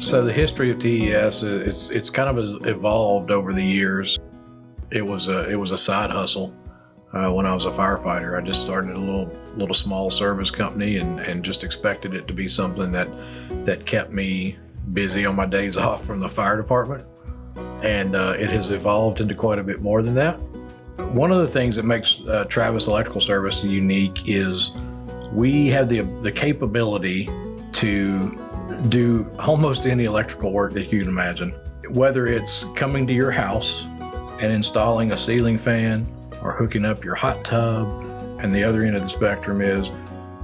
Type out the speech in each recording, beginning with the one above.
So the history of TES, it's kind of evolved over the years. It was a side hustle when I was a firefighter. I just started a little small service company and just expected it to be something that kept me busy on my days off from the fire department. And it has evolved into quite a bit more than that. One of the things that makes Travis Electrical Service unique is we have the capability to do almost any electrical work that you can imagine. Whether it's coming to your house and installing a ceiling fan or hooking up your hot tub, and the other end of the spectrum is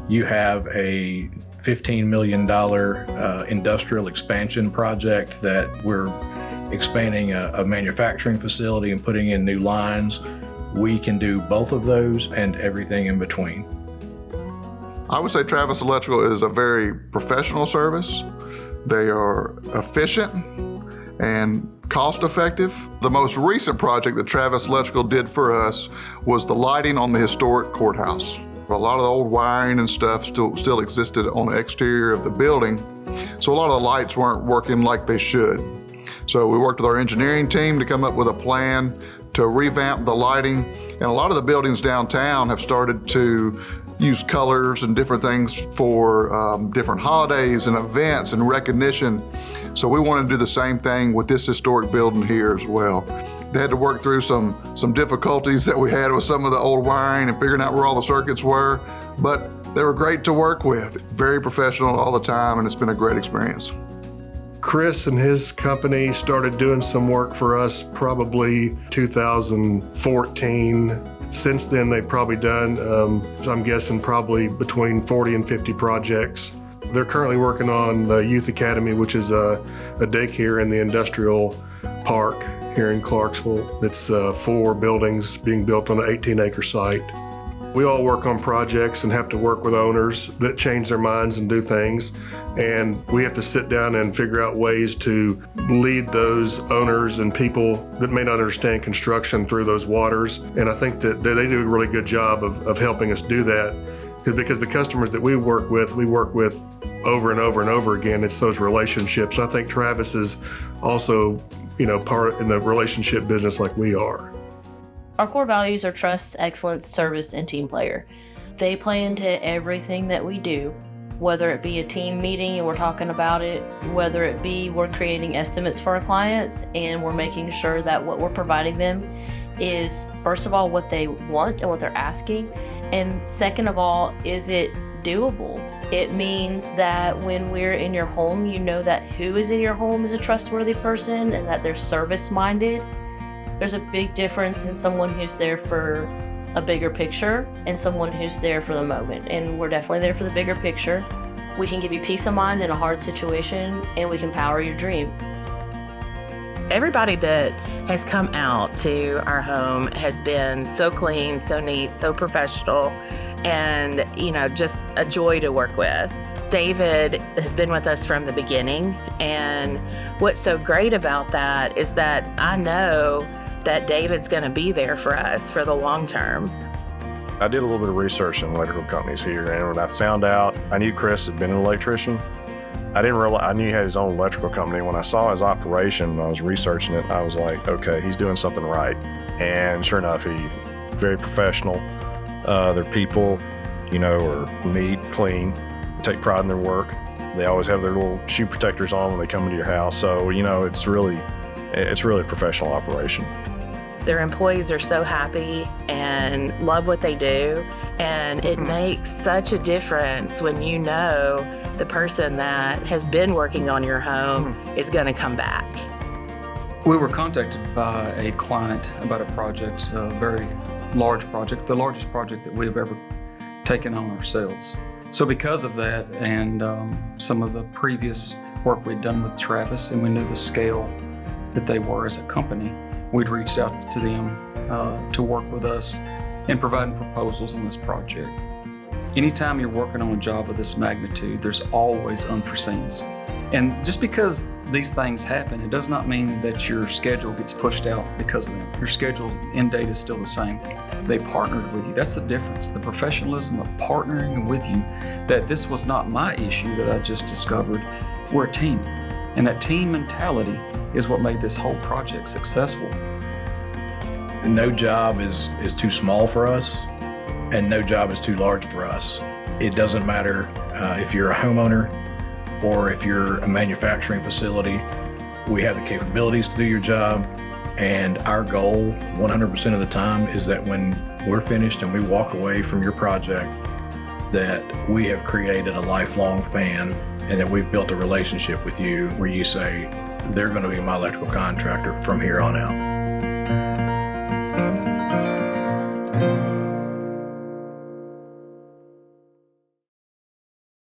you have a $15 million industrial expansion project that we're expanding a manufacturing facility and putting in new lines. We can do both of those and everything in between. I would say Travis Electrical is a very professional service. They are efficient and cost effective. The most recent project that Travis Electrical did for us was the lighting on the historic courthouse. A lot of the old wiring and stuff still existed on the exterior of the building, so a lot of the lights weren't working like they should. So we worked with our engineering team to come up with a plan to revamp the lighting, and a lot of the buildings downtown have started to use colors and different things for different holidays and events and recognition. So we want to do the same thing with this historic building here as well. They had to work through some difficulties that we had with some of the old wiring and figuring out where all the circuits were, but they were great to work with. Very professional all the time, and it's been a great experience. Chris and his company started doing some work for us probably 2014. Since then, they've probably done, I'm guessing, probably between 40 and 50 projects. They're currently working on the Youth Academy, which is a daycare in the industrial park here in Clarksville. It's 4 buildings being built on an 18-acre site. We all work on projects and have to work with owners that change their minds and do things. And we have to sit down and figure out ways to lead those owners and people that may not understand construction through those waters. And I think that they do a really good job of helping us do that. Because the customers that we work with over and over and over again. It's those relationships. I think Travis is also, part in the relationship business like we are. Our core values are trust, excellence, service, and team player. They play into everything that we do, whether it be a team meeting and we're talking about it, whether it be we're creating estimates for our clients and we're making sure that what we're providing them is, first of all, what they want and what they're asking, and second of all, is it doable? It means that when we're in your home, you know that who is in your home is a trustworthy person and that they're service-minded. There's a big difference in someone who's there for a bigger picture and someone who's there for the moment. And we're definitely there for the bigger picture. We can give you peace of mind in a hard situation, and we can power your dream. Everybody that has come out to our home has been so clean, so neat, so professional, and just a joy to work with. David has been with us from the beginning, and what's so great about that is that I know that David's going to be there for us for the long term. I did a little bit of research in electrical companies here, and when I found out, I knew Chris had been an electrician. I didn't realize, I knew he had his own electrical company. When I saw his operation, when I was researching it, I was like, okay, he's doing something right. And sure enough, he's very professional. Their people, are neat, clean, take pride in their work. They always have their little shoe protectors on when they come into your house. So, it's really a professional operation. Their employees are so happy and love what they do, and it makes such a difference when the person that has been working on your home is going to come back. We were contacted by a client about a project, a very large project, the largest project that we've ever taken on ourselves. So because of that and some of the previous work we'd done with Travis, and we knew the scale that they were as a company, we'd reached out to them to work with us in providing proposals on this project. Anytime you're working on a job of this magnitude, there's always unforeseens. And just because these things happen, it does not mean that your schedule gets pushed out because of them. Your schedule end date is still the same. They partnered with you. That's the difference, the professionalism of partnering with you, that this was not my issue that I just discovered. We're a team. And that team mentality is what made this whole project successful. No job is too small for us, and no job is too large for us. It doesn't matter if you're a homeowner or if you're a manufacturing facility. We have the capabilities to do your job, and our goal 100% of the time is that when we're finished and we walk away from your project, that we have created a lifelong fan and that we've built a relationship with you where you say, they're going to be my electrical contractor from here on out.